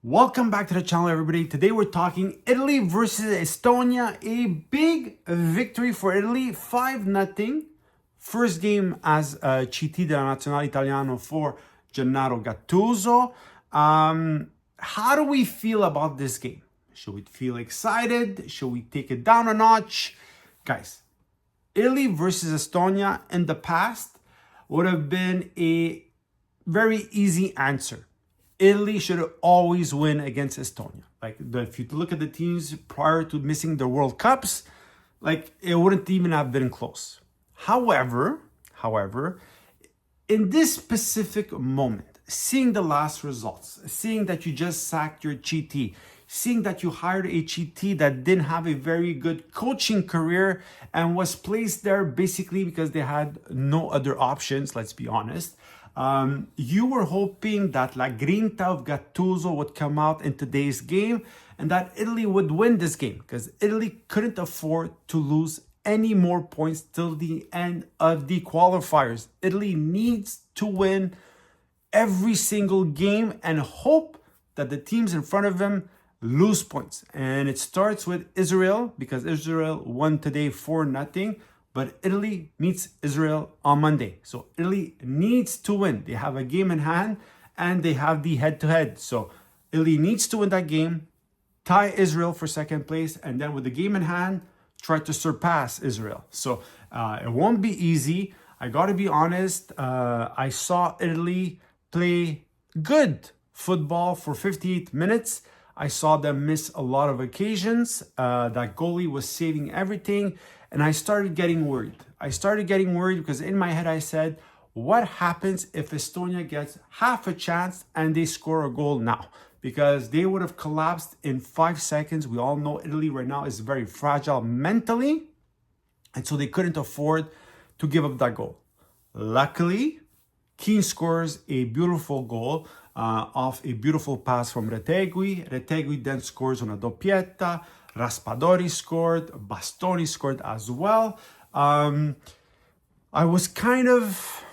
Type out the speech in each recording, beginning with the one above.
Welcome back to the channel, everybody. Today we're talking Italy versus Estonia. A big victory for Italy, 5-0. First game as CT della Nazionale Italiano for Gennaro Gattuso. How do we feel about this game? Should we feel excited? Should we take it down a notch? Guys, Italy versus Estonia in the past would have been a very easy answer. Italy should always win against Estonia. If you look at the teams prior to missing the World Cups, it wouldn't even have been close. However, in this specific moment, seeing the last results, seeing that you just sacked your GT, seeing that you hired a GT that didn't have a very good coaching career and was placed there basically because they had no other options, let's be honest. You were hoping that La Grinta of Gattuso would come out in today's game and that Italy would win this game because Italy couldn't afford to lose any more points till the end of the qualifiers. Italy needs to win every single game and hope that the teams in front of them lose points. And it starts with Israel because Israel won today 4-0. But Italy meets Israel on Monday. So Italy needs to win. They have a game in hand and they have the head-to-head. So Italy needs to win that game, tie Israel for second place, and then with the game in hand, try to surpass Israel. So it won't be easy. I got to be honest. I saw Italy play good football for 58 minutes. I saw them miss a lot of occasions. That goalie was saving everything. And I started getting worried. Because in my head I said, what happens if Estonia gets half a chance and they score a goal now? Because they would have collapsed in 5 seconds. We all know Italy right now is very fragile mentally. And so they couldn't afford to give up that goal. Luckily, Keane scores a beautiful goal off a beautiful pass from Retegui. Retegui then scores on a doppietta. Raspadori scored, Bastoni scored as well. I was kind of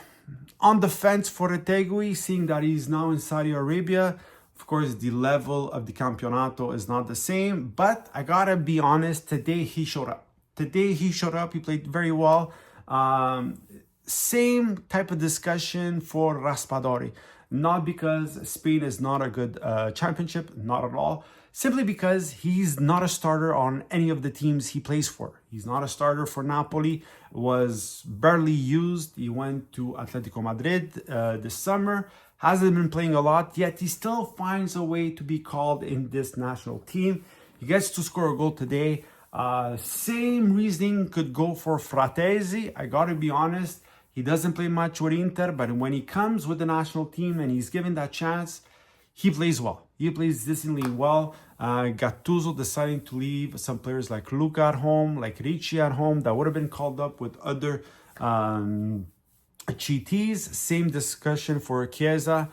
on the fence for Retegui, seeing that he's now in Saudi Arabia. Of course, the level of the Campionato is not the same, but I gotta be honest, today he showed up. He played very well. Same type of discussion for Raspadori. Not because Spain is not a good championship, not at all. Simply because he's not a starter on any of the teams he plays for. He's not a starter for Napoli, was barely used. He went to Atletico Madrid this summer, hasn't been playing a lot, yet he still finds a way to be called in this national team. He gets to score a goal today. Same reasoning could go for Fratesi. I gotta be honest, he doesn't play much with Inter, but when he comes with the national team and he's given that chance, he plays well. He plays decently well. Gattuso deciding to leave some players like Luca at home, like Ricci at home, that would have been called up with other GTs. Same discussion for Chiesa.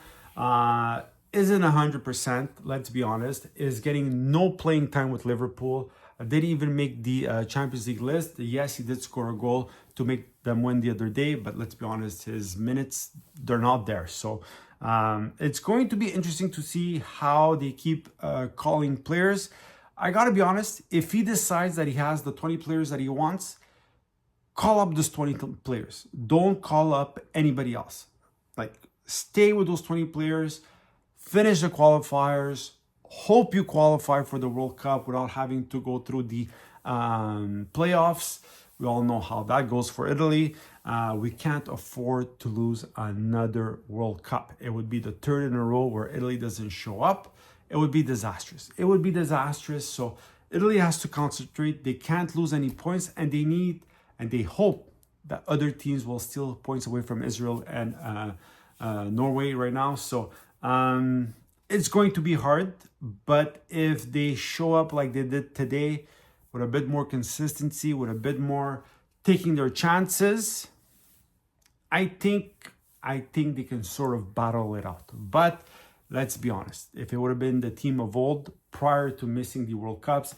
Isn't 100%, let's be honest. Is getting no playing time with Liverpool. Didn't even make the Champions League list. Yes, he did score a goal to make them win the other day, but let's be honest, his minutes, they're not there. So it's going to be interesting to see how they keep calling players. I gotta be honest, if he decides that he has the 20 players that he wants, call up those 20 players. Don't call up anybody else. Stay with those 20 players, finish the qualifiers, hope you qualify for the World Cup without having to go through the playoffs. We all know how that goes for Italy. We can't afford to lose another World Cup. It would be the third in a row where Italy doesn't show up. It would be disastrous. So Italy has to concentrate. They can't lose any points, and they hope that other teams will steal points away from Israel and Norway right now. So it's going to be hard, but if they show up like they did today, with a bit more consistency, with a bit more taking their chances, I think they can sort of battle it out. But let's be honest, if it would have been the team of old prior to missing the World Cups,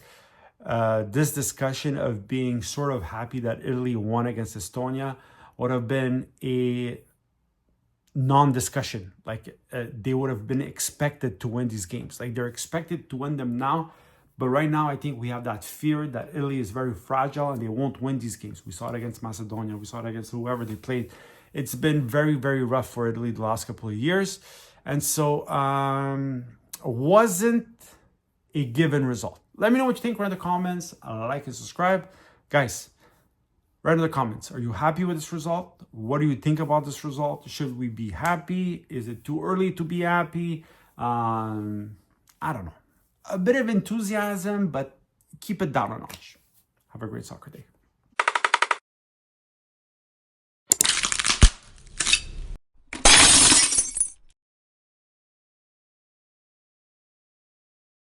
this discussion of being sort of happy that Italy won against Estonia would have been a non-discussion. Like they would have been expected to win these games. Like they're expected to win them now. But right now, I think we have that fear that Italy is very fragile and they won't win these games. We saw it against Macedonia. We saw it against whoever they played. It's been very, very rough for Italy the last couple of years. And so wasn't a given result. Let me know what you think. Write in the comments. Like and subscribe. Guys, write in the comments. Are you happy with this result? What do you think about this result? Should we be happy? Is it too early to be happy? I don't know. A bit of enthusiasm, but keep it down a notch. Have a great soccer day.